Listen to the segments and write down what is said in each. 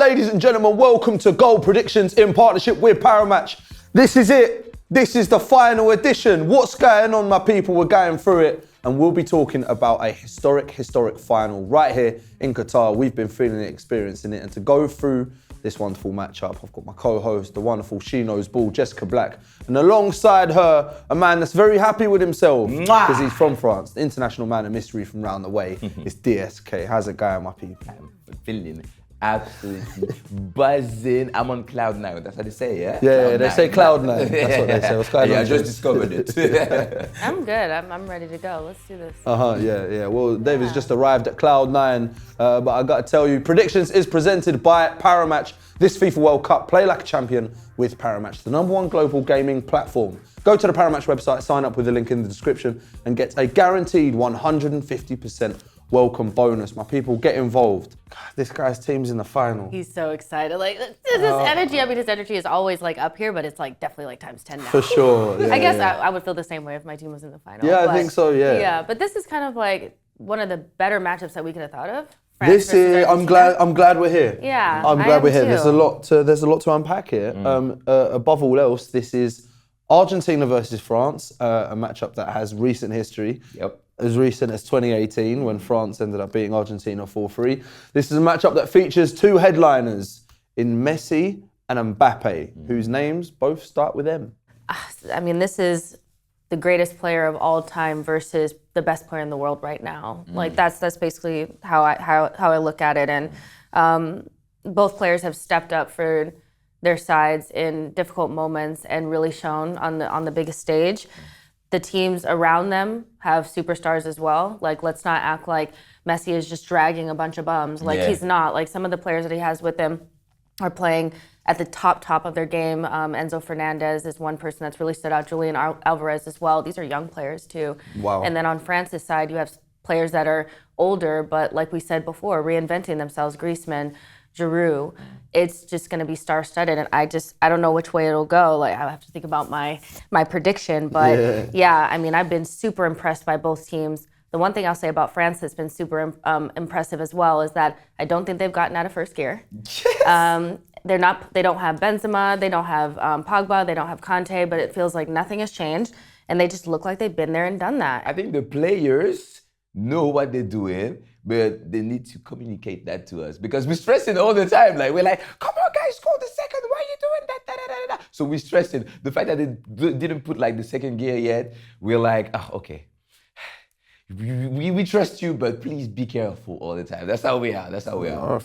ladies and gentlemen, welcome to Goal Predictions in partnership with Paramatch. This is it. This is the final edition. What's going on, my people? We're going through it, and we'll be talking about a historic final right here in Qatar. We've been feeling it, experiencing it, and to go through this wonderful matchup, I've got my co-host, the wonderful She Knows Ball, Jessica Black, and alongside her, a man that's very happy with himself because he's from France, the international man of mystery from round the way. It's DSK. How's it going, my people? I'm feeling absolutely buzzing. I'm on cloud nine. That's what they say, yeah? Yeah, they say cloud nine. That's what they say. What's going on? I just discovered it. I'm good. I'm ready to go. Let's do this. Yeah. Well, David's just arrived at cloud nine, but I got to tell you, Predictions is presented by Paramatch. This FIFA World Cup, play like a champion with Paramatch, the #1 global gaming platform. Go to the Paramatch website, sign up with the link in the description, and get a guaranteed 150% welcome bonus. My people, get involved. God, this guy's team's in the final. He's so excited. Like this energy. I mean, his energy is always like up here, but it's like definitely like times 10 now. For sure. Yeah, I guess I would feel the same way if my team was in the final. Yeah, I think so. Yeah. Yeah, but this is kind of like one of the better matchups that we could have thought of. This is. I'm glad we're here. Yeah, I'm glad we're here. too. There's a lot to unpack here. Above all else, this is Argentina versus France, a matchup that has recent history. Yep. As recent as 2018 when France ended up beating Argentina 4-3. This is a matchup that features two headliners in Messi and Mbappe, whose names both start with M. I mean, this is the greatest player of all time versus the best player in the world right now. Like that's basically how I look at it. And both players have stepped up for their sides in difficult moments and really shown on the biggest stage. The teams around them have superstars as well. Like, let's not act like Messi is just dragging a bunch of bums. Like, he's not. Like, some of the players that he has with him are playing at the top of their game. Enzo Fernandez is one person that's really stood out. Julian Alvarez as well. These are young players, too. Wow. And then on France's side, you have players that are older, but like we said before, reinventing themselves. Griezmann, Giroud, it's just going to be star-studded, and I don't know which way it'll go. Like, I have to think about my prediction, but yeah, I mean, I've been super impressed by both teams. The one thing I'll say about France that's been super impressive as well is that I don't think they've gotten out of first gear. Yes. They don't have Benzema, they don't have Pogba, they don't have Kanté, but it feels like nothing has changed, and they just look like they've been there and done that. I think the players know what they're doing, but they need to communicate that to us because we're stressing all the time. Like, we're like, come on, guys, score the second. Why are you doing that? Da, da, da, da. So we're stressing. The fact that they didn't put like the second gear yet, we're like, okay. We trust you, but please be careful all the time. That's how we are.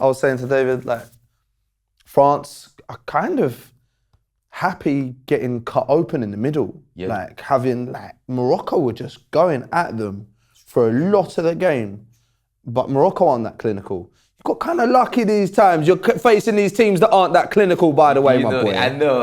I was saying to David, like, France are kind of happy getting cut open in the middle. Yeah. Like, having, like, Morocco were just going at them for a lot of the game. But Morocco aren't that clinical. You got kind of lucky these times. You're facing these teams that aren't that clinical, by the way, my boy. I know.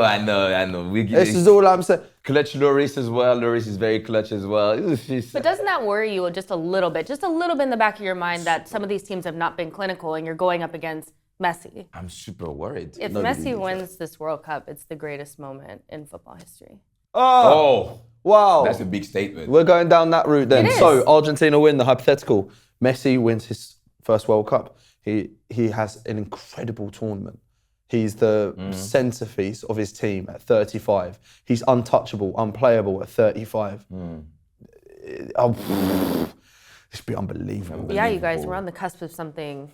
This is all I'm saying. Clutch Lloris as well. Lloris is very clutch as well. But doesn't that worry you just a little bit in the back of your mind that some of these teams have not been clinical and you're going up against Messi? I'm super worried. If Messi wins this World Cup, it's the greatest moment in football history. Oh. Wow. That's a big statement. We're going down that route then. It is. So Argentina win the hypothetical. Messi wins his first World Cup. He has an incredible tournament. He's the centerpiece of his team at 35. He's untouchable, unplayable at 35. This would be unbelievable. Yeah, you guys, we're on the cusp of something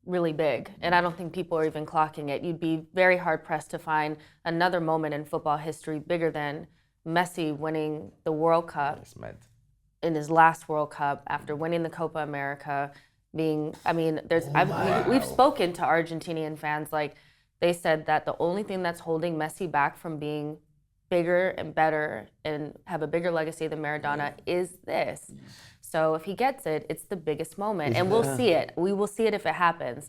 really big, and I don't think people are even clocking it. You'd be very hard-pressed to find another moment in football history bigger than Messi winning the World Cup. That's mad. In his last World Cup after winning the Copa America, we've spoken to Argentinian fans, like they said that the only thing that's holding Messi back from being bigger and better and have a bigger legacy than Maradona is this. So if he gets it, it's the biggest moment, and we'll see it. We will see it if it happens.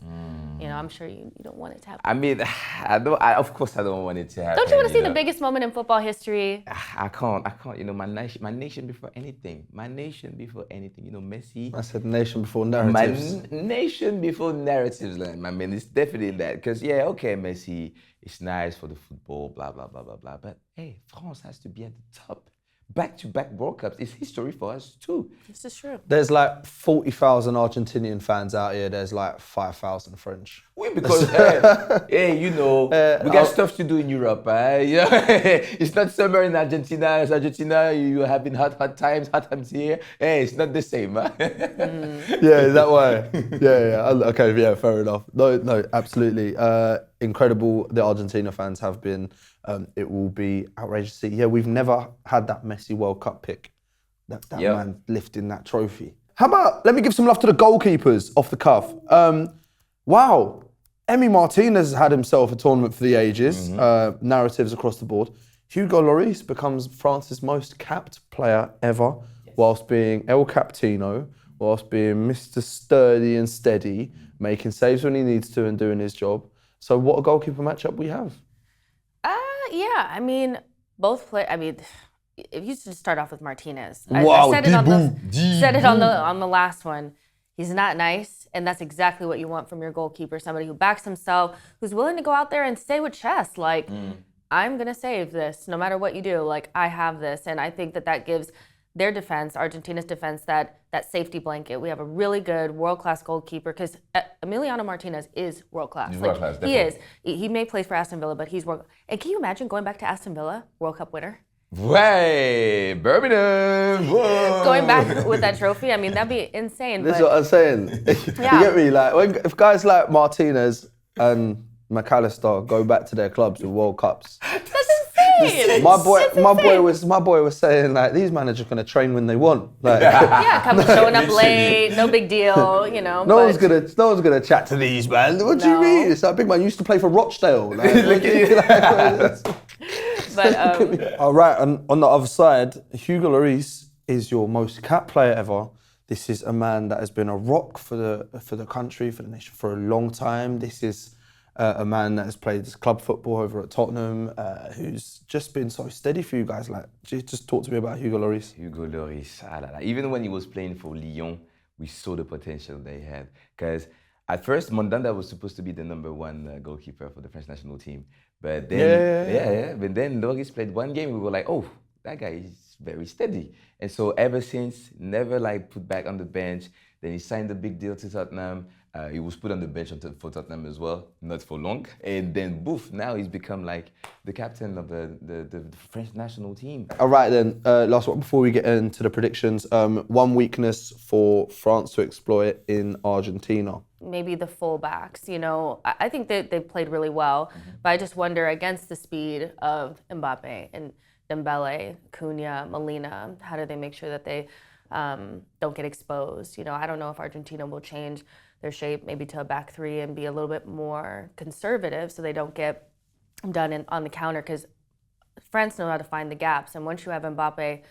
You know, I'm sure you don't want it to happen. I mean, of course I don't want it to happen. Don't you want to see the biggest moment in football history? I can't. You know, my nation before anything. My nation before anything. You know, Messi. I said nation before narratives. My nation before narratives, man. I mean, it's definitely that. Because, yeah, okay, Messi, it's nice for the football, blah, blah, blah, blah, blah. But, hey, France has to be at the top. back-to-back World Cups is history for us too. This is true. There's like 40,000 Argentinian fans out here. There's like 5,000 French. Oui, because hey, you know, we got stuff to do in Europe. Yeah. It's not summer in Argentina. It's Argentina. You have been hot times here. Hey, it's not the same. Huh? Yeah, is that why? Yeah. Okay, yeah, fair enough. No, absolutely. Incredible. The Argentina fans have been. It will be outrageous to see. Yeah, we've never had that Messi World Cup pick. That man lifting that trophy. How about, let me give some love to the goalkeepers off the cuff. Wow. Emi Martinez has had himself a tournament for the ages. Narratives across the board. Hugo Lloris becomes France's most capped player ever, whilst being El Capitano, whilst being Mr. Sturdy and Steady, making saves when he needs to and doing his job. So what a goalkeeper matchup we have. Yeah, I mean, both play. I mean, if you just start off with Martinez, Wow, I said it on the last one. He's not nice, and that's exactly what you want from your goalkeeper. Somebody who backs himself, who's willing to go out there and stay with chest. Like, I'm gonna save this no matter what you do. Like, I have this, and I think that gives their defense, Argentina's defense, that safety blanket. We have a really good world-class goalkeeper because Emiliano Martinez is world-class. He's world-class, he is. He may play for Aston Villa, but he's world. And can you imagine going back to Aston Villa, World Cup winner? Hey, Birmingham! Whoa. Going back with that trophy, I mean, that'd be insane. This is what I'm saying. You get me? Like, if guys like Martinez and McAllister go back to their clubs with World Cups. That's insane. My boy was saying like these managers are gonna train when they want. Like, Showing up late, no big deal, you know. No one's gonna chat to these man. What do you mean? It's like big man used to play for Rochdale. Like, look at you. But all right, and on the other side, Hugo Lloris is your most capped player ever. This is a man that has been a rock for the country, for the nation for a long time. This is a man that has played club football over at Tottenham, who's just been so steady for you guys. Like, just talk to me about Hugo Lloris. Hugo Lloris, even when he was playing for Lyon, we saw the potential they had. Because at first, Mandanda was supposed to be the #1 goalkeeper for the French national team. But then, But then Lloris played one game. We were like, oh, that guy is very steady. And so ever since, never like put back on the bench. Then he signed a big deal to Tottenham. He was put on the bench for Tottenham as well, not for long. And then, boof, now he's become like the captain of the French national team. All right then, last one before we get into the predictions. One weakness for France to exploit in Argentina. maybe the fullbacks. You know, I think that they played really well, but I just wonder against the speed of Mbappe and Dembele, Cunha, Molina, how do they make sure that they don't get exposed? You know, I don't know if Argentina will change their shape maybe to a back three and be a little bit more conservative so they don't get done on the counter, because France know how to find the gaps. And once you have Mbappe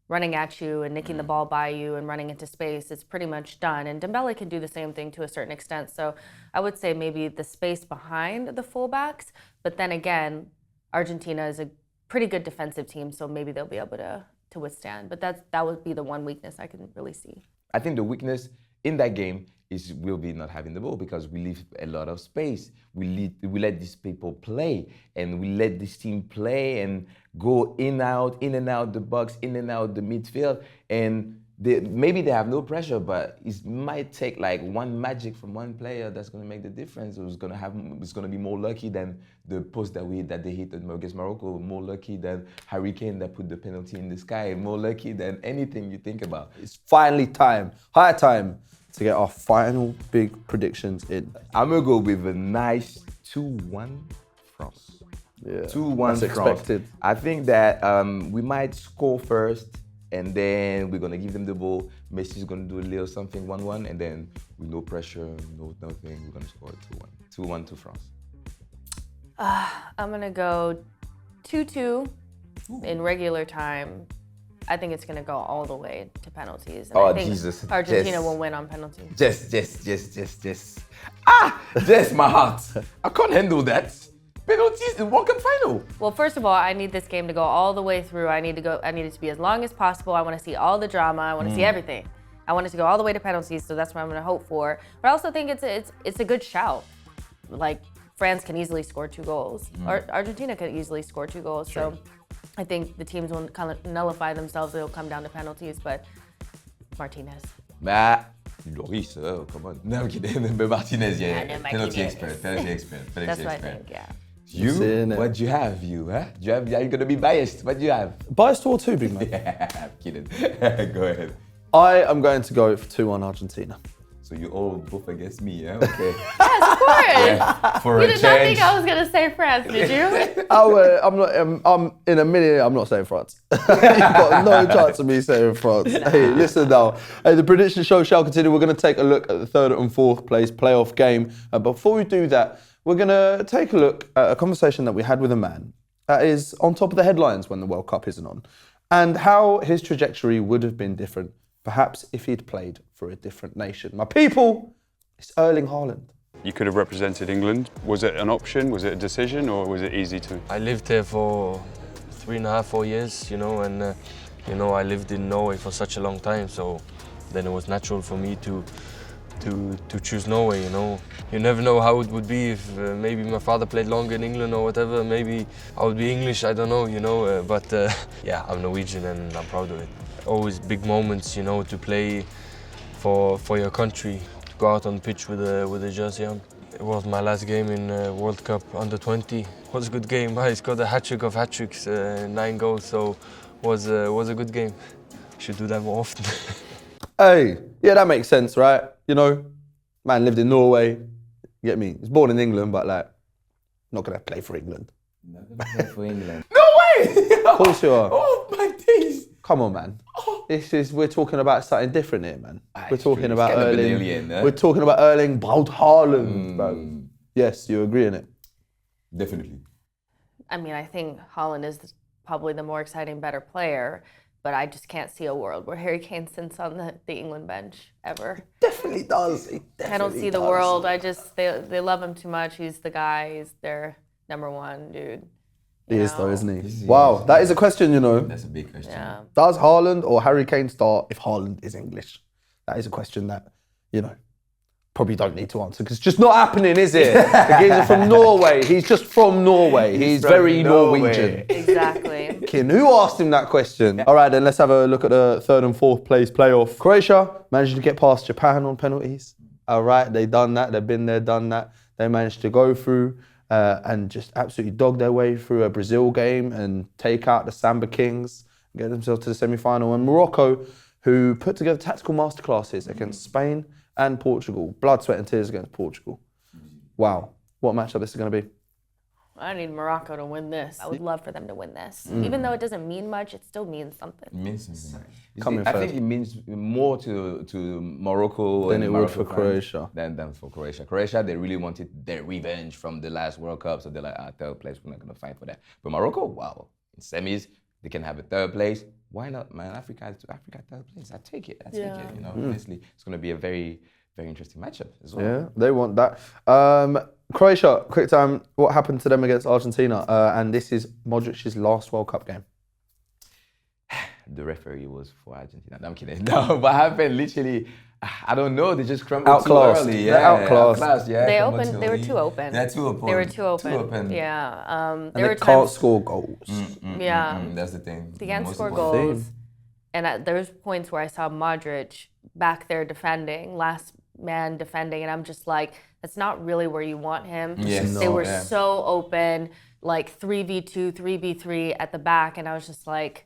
running at you and nicking the ball by you and running into space, it's pretty much done. And Dembele can do the same thing to a certain extent. So I would say maybe the space behind the fullbacks, but then again, Argentina is a pretty good defensive team, so maybe they'll be able to withstand. But that would be the one weakness I can really see. I think the weakness in that game will be not having the ball, because we leave a lot of space. We let these people play, and we let this team play and go in and out the box, in and out the midfield. And maybe they have no pressure, but it might take like one magic from one player that's going to make the difference. It's going to be more lucky than the post that they hit against Morocco, more lucky than Harry Kane that put the penalty in the sky, more lucky than anything you think about. It's finally high time to get our final big predictions in. I'm going to go with a nice 2-1 France. Yeah, 2-1 that's France. expected. I think that we might score first, and then we're going to give them the ball. Messi's going to do a little something, 1-1, and then with no pressure, no nothing, we're going to score 2-1. 2-1 to France. I'm going to go 2-2 in regular time. I think it's going to go all the way to penalties. And I think Jesus. Argentina will win on penalties. Just. My heart. I can't handle that. Penalties in World Cup final. Well, first of all, I need this game to go all the way through. I need it to be as long as possible. I want to see all the drama. I want to see everything. I want it to go all the way to penalties, so that's what I'm going to hope for. But I also think it's a good shout. Like, France can easily score 2 goals. Argentina could easily score 2 goals. Sure. So I think the teams will kind of nullify themselves. It'll come down to penalties, but Martinez. Bah, Lloris, come on. No, I'm kidding. But Martinez, yeah. I know Penalty Martinez. expert, penalty expert, penalty That's what I expert. think, yeah. You? What do you have, you, huh? Are you gonna be biased? What do you have? Biased or two, big man? Yeah, I'm kidding. Go ahead. I am going to go for 2-1 Argentina. So you all both against me, yeah? Okay. Yes, of course. Yeah, for You a did not change. think I was gonna say France, did you? I'm not. I'm in a minute. I'm not saying France. You've got no chance of me saying France. Hey, listen now. Hey, the prediction show shall continue. We're going to take a look at the third and fourth place playoff game. Before we do that, we're going to take a look at a conversation that we had with a man that is on top of the headlines when the World Cup isn't on, and how his trajectory would have been different, perhaps if he'd played for a different nation. My people, it's Erling Haaland. You could have represented England. Was it an option? Was it a decision, or was it easy to? I lived here for 3.5, 4 years, and I lived in Norway for such a long time, so then it was natural for me to choose Norway, You never know how it would be if maybe my father played longer in England or whatever. Maybe I would be English, I don't know, but yeah, I'm Norwegian and I'm proud of it. Always big moments, to play for your country. Go out on the pitch with a jersey on. It was my last game in World Cup under 20. It was a good game. I scored a hat-trick of hat-tricks, 9 goals, so was a good game. Should do that more often. Hey, yeah, that makes sense, right? Man lived in Norway. You get me? He's born in England, but not gonna play for England. Not gonna play for England. No way! Of course you are. Oh my days! Come on, man. We're talking about something different here, man. We're talking true. about It's kind of an Erling. alien, eh? We're talking about Erling Braut Haaland, bro. Yes, you agree in it. Definitely. I mean, I think Holland is probably the more exciting, better player, but I just can't see a world where Harry Kane sits on the England bench ever. Definitely does. I don't see the world. They love him too much. He's the guy. He's their number one dude. He is though, isn't he? He Wow, is. that is a question, That's a big question. Yeah. Does Haaland or Harry Kane start if Haaland is English? That is a question that, probably don't need to answer because it's just not happening, is it? The geezer from Norway. He's just from Norway. He's from very Norway. Norwegian. Exactly. Kin, who asked him that question? All right, then let's have a look at the third and fourth place playoff. Croatia managed to get past Japan on penalties. All right, they done that. They've been there, done that. They managed to go through and just absolutely dog their way through a Brazil game and take out the Samba Kings, get themselves to the semi-final. And Morocco, who put together tactical masterclasses against Spain and Portugal. Blood, sweat and tears against Portugal. Wow, what matchup this is going to be. I need Morocco to win this. I would love for them to win this. Even though it doesn't mean much, it still means something. It means something. Coming I third. think it means more to Morocco Than and it would Morocco for fans Croatia. than for Croatia. Croatia, they really wanted their revenge from the last World Cup, so they're like, third place, we're not going to fight for that. But Morocco, wow, in semis, they can have a third place. Why not, man? Africa third place. I take it. Honestly, it's going to be a very, very interesting matchup as well. Yeah, they want that. Croatia, quick time. What happened to them against Argentina? And this is Modric's last World Cup game. The referee was for Argentina. No, I'm kidding. No, what happened? Literally, I don't know. They just crumbled Outclassed. too early. They're outclassed. Yeah, They crumbled opened. They were early. too open. They're too open. They were too open. Too open. Yeah. And There they were can't times score goals. Yeah. That's the thing. they can't Most score important. goals. And there was points where I saw Modric back there defending, last man defending, and I'm just like, that's not really where you want him. Yes. They were Yeah. so open, like 3v2, 3v3 at the back, and I was just like,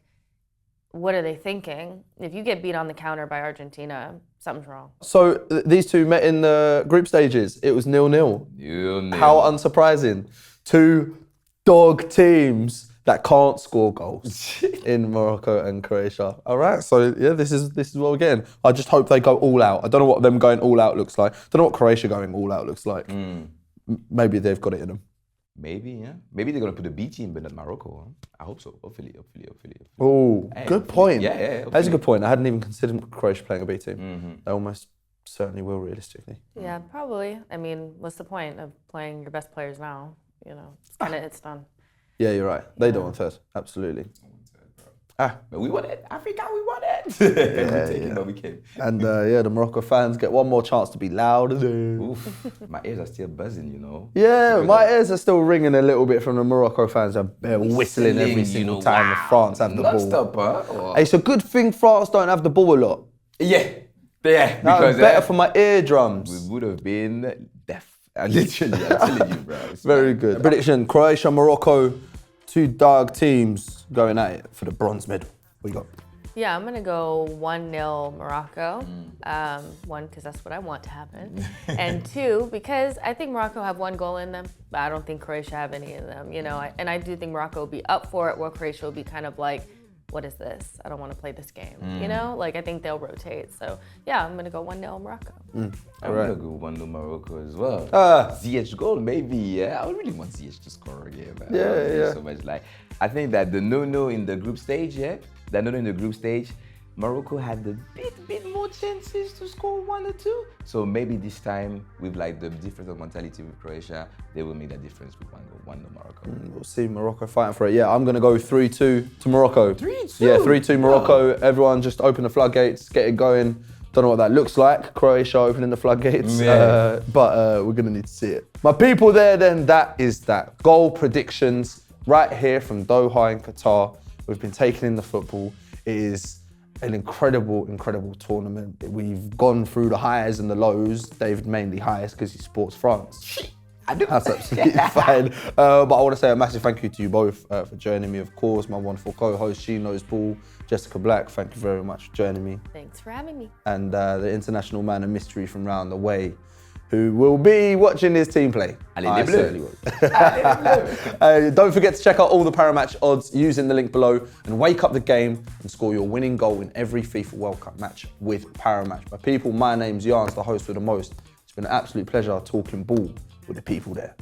what are they thinking? If you get beat on the counter by Argentina, something's wrong. So these two met in the group stages. It was 0-0. How unsurprising. Two dog teams that can't score goals in Morocco and Croatia. All right, so yeah, this is what we're getting. I just hope they go all out. I don't know what them going all out looks like. I don't know what Croatia going all out looks like. Maybe they've got it in them. Maybe, yeah. Maybe they're gonna put a B team, but not Morocco. Huh? I hope so. Hopefully. Oh, Hey, good point. yeah, That's a hopefully. good point. I hadn't even considered Croatia playing a B team. They almost certainly will, realistically. Yeah, probably. I mean, what's the point of playing your best players now? It's done. Yeah, you're right. They don't want third. Absolutely. But we won it. Africa, we won it. We take it, but we came. And the Morocco fans get one more chance to be loud. Oof, my ears are still buzzing, you know. Yeah, my ears are still ringing a little bit from the Morocco fans. They're whistling every single time France have the ball. Non-stop, huh? It's a good thing France don't have the ball a lot. Yeah. That Because was better for my eardrums. we would have been deaf. Literally, I'm telling you, bro. It's Very good. Prediction, Croatia, Morocco, two dark teams going at it for the bronze medal. What you got? Yeah, I'm gonna go 1-0 Morocco. One, because that's what I want to happen. And two, because I think Morocco have one goal in them, but I don't think Croatia have any of them, you know. And I do think Morocco will be up for it, while Croatia will be kind of like, what is this? I don't want to play this game, you know? Like, I think they'll rotate. So, yeah, I'm gonna go 1-0 Morocco. I'm gonna go 1-0 Morocco as well. Ziyech goal, maybe. Yeah, I really want Ziyech to score again. Man. Yeah. So much. Like, I think that the no-no in the group stage, that no-no in the group stage, Morocco had a bit more chances to score 1 or 2. So maybe this time, with like the difference of mentality with Croatia, they will make that difference with 1-0 Morocco. We'll see Morocco fighting for it. Yeah, I'm going to go 3-2 to Morocco. 3-2? Yeah, 3-2 Morocco. Everyone just open the floodgates, get it going. Don't know what that looks like, Croatia opening the floodgates, but we're going to need to see it. My people there then, that is that. Goal predictions right here from Doha in Qatar. We've been taking in the football. It is an incredible tournament. We've gone through the highs and the lows. David mainly highs because he supports France. That's absolutely fine. But I want to say a massive thank you to you both for joining me. Of course, my wonderful co-host, She Knows Ball, Jessica Black, thank you very much for joining me. Thanks for having me. And the international man of mystery from round the way, who will be watching his team play. I certainly will. Don't forget to check out all the Paramatch odds using the link below and wake up the game and score your winning goal in every FIFA World Cup match with Paramatch. My people, my name's Jans, the host with the most. It's been an absolute pleasure talking ball with the people there.